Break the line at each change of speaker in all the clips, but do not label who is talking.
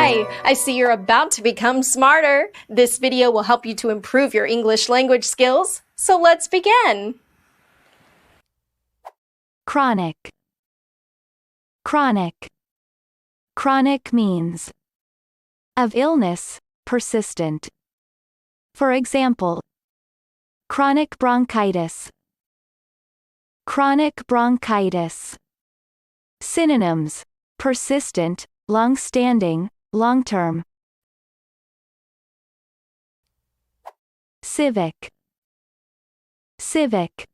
Hi! I see you're about to become smarter. This video will help you to improve your English language skills. So let's begin.
Chronic. Chronic. Chronic means of illness, persistent. For example, chronic bronchitis. Chronic bronchitis. Synonyms: persistent, long-standing, long-term. Civic. Civic.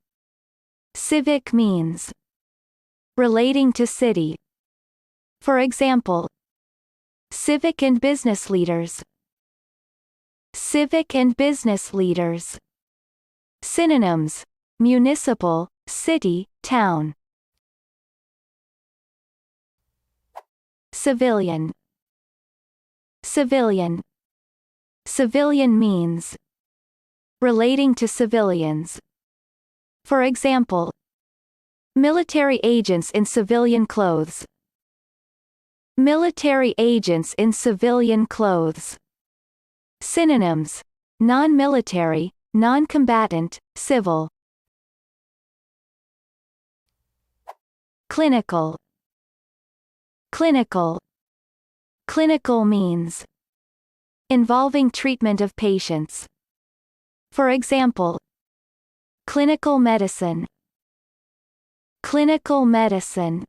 Civic means relating to city. For example, civic and business leaders. Civic and business leaders. Synonyms: municipal, city, town. Civilian. Civilian. Civilian means relating to civilians. For example, military agents in civilian clothes. Military agents in civilian clothes. Synonyms: non-military, non-combatant, civil. Clinical. Clinical. Clinical means involving treatment of patients. For example, clinical medicine. Clinical medicine.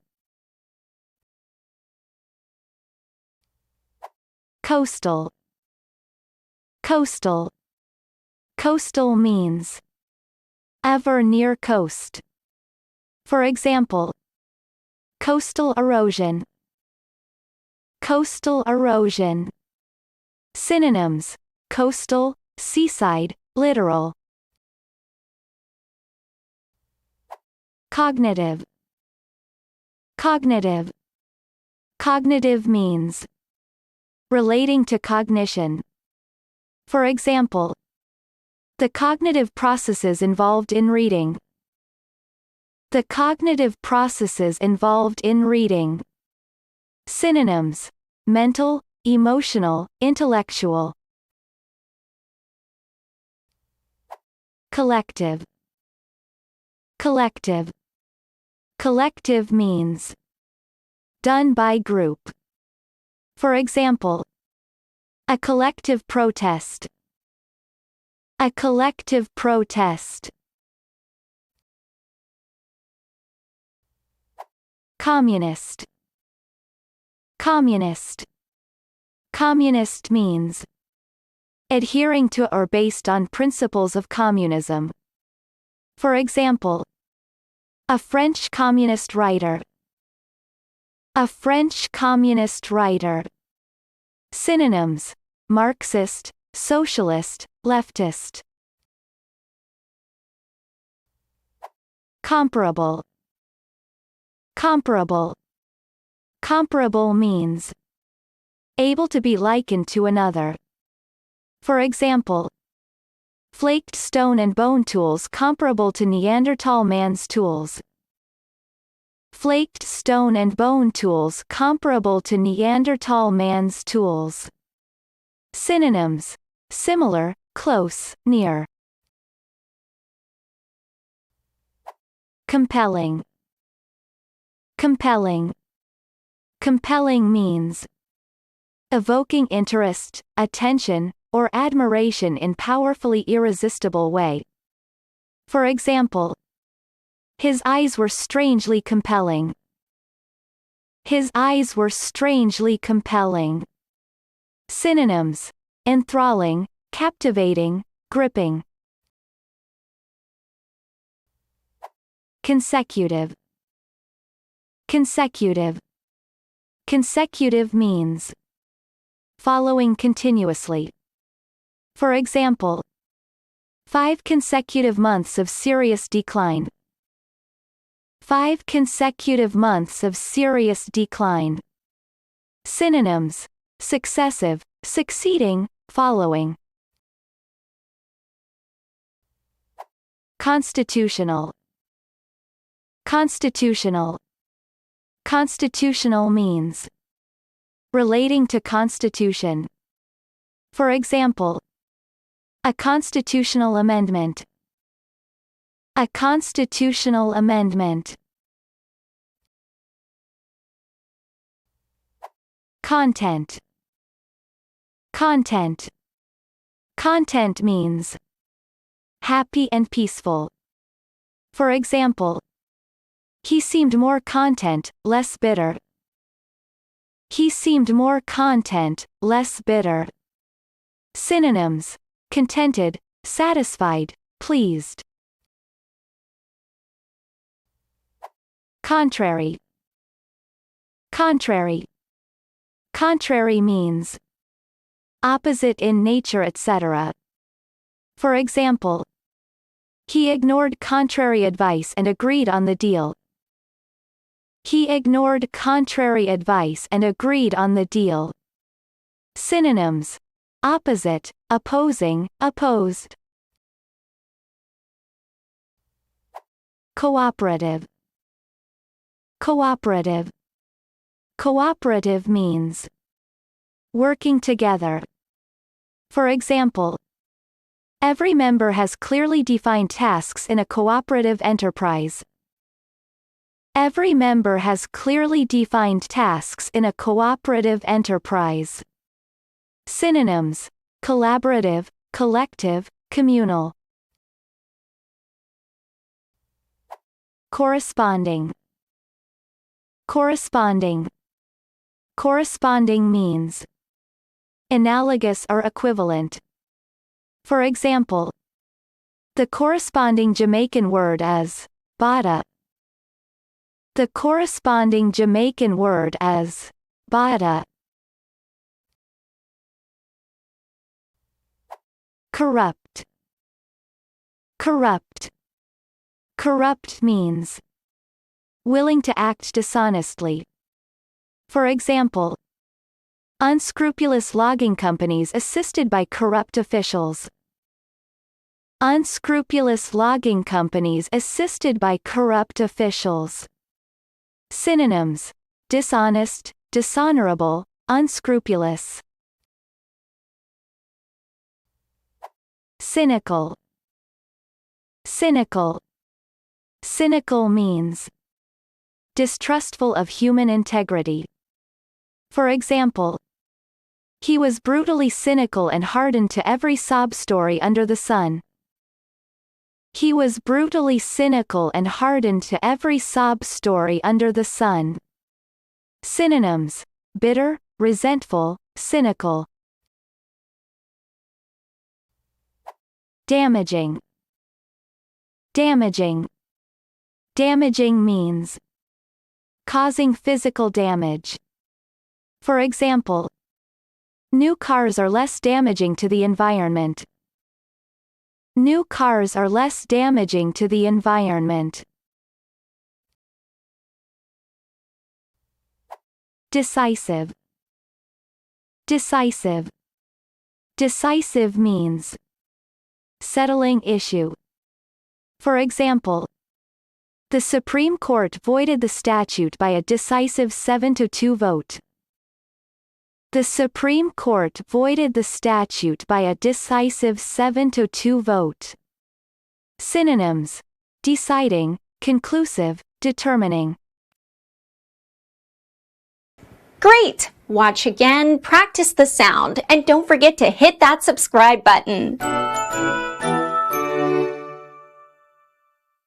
Coastal. Coastal. Coastal means ever near coast. For example, coastal erosion. Coastal erosion. Synonyms: coastal, seaside, littoral. Cognitive. Cognitive. Cognitive means relating to cognition. For example, the cognitive processes involved in reading. The cognitive processes involved in reading. Synonyms: mental, emotional, intellectual. Collective. Collective. Collective means done by group. For example, a collective protest. A collective protest. Communist. Communist. Communist means adhering to or based on principles of communism. For example, a French communist writer. A French communist writer. Synonyms: Marxist, socialist, leftist. Comparable. Comparable. Comparable means able to be likened to another. For example, flaked stone and bone tools comparable to Neanderthal man's tools. Flaked stone and bone tools comparable to Neanderthal man's tools. Synonyms: similar, close, near. Compelling. Compelling. Compelling means evoking interest, attention, or admiration in powerfully irresistible way. For example, his eyes were strangely compelling. His eyes were strangely compelling. Synonyms: enthralling, captivating, gripping. Consecutive. Consecutive. Consecutive means following continuously. For example, 5 consecutive months of serious decline. 5 consecutive months of serious decline. Synonyms: successive, succeeding, following. Constitutional. Constitutional. Constitutional means relating to constitution. For example, a constitutional amendment. A constitutional amendment. Content. Content. Content means happy and peaceful. For example, he seemed more content, less bitter. He seemed more content, less bitter. Synonyms: contented, satisfied, pleased. Contrary. Contrary. Contrary means opposite in nature, etc. For example, he ignored contrary advice and agreed on the deal. He ignored contrary advice and agreed on the deal. Synonyms: opposite, opposing, opposed. Cooperative. Cooperative. Cooperative means working together. For example, every member has clearly defined tasks in a cooperative enterprise. Every member has clearly defined tasks in a cooperative enterprise. Synonyms: collaborative, collective, communal. Corresponding. Corresponding. Corresponding means analogous or equivalent. For example, the corresponding Jamaican word is bada. The corresponding Jamaican word is bada. Corrupt. Corrupt. Corrupt means willing to act dishonestly. For example, unscrupulous logging companies assisted by corrupt officials. Unscrupulous logging companies assisted by corrupt officials. Synonyms: dishonest, dishonorable, unscrupulous. Cynical. Cynical. Cynical means distrustful of human integrity. For example, he was brutally cynical and hardened to every sob story under the sun. He was brutally cynical and hardened to every sob story under the sun. Synonyms: bitter, resentful, cynical. Damaging. Damaging. Damaging means causing physical damage. For example, new cars are less damaging to the environment. New cars are less damaging to the environment. Decisive. Decisive. Decisive means settling issue. For example, the Supreme Court voided the statute by a decisive 7-2 vote. The Supreme Court voided the statute by a decisive 7-2 vote. Synonyms: deciding, conclusive, determining.
Great! Watch again, practice the sound, and don't forget to hit that subscribe button.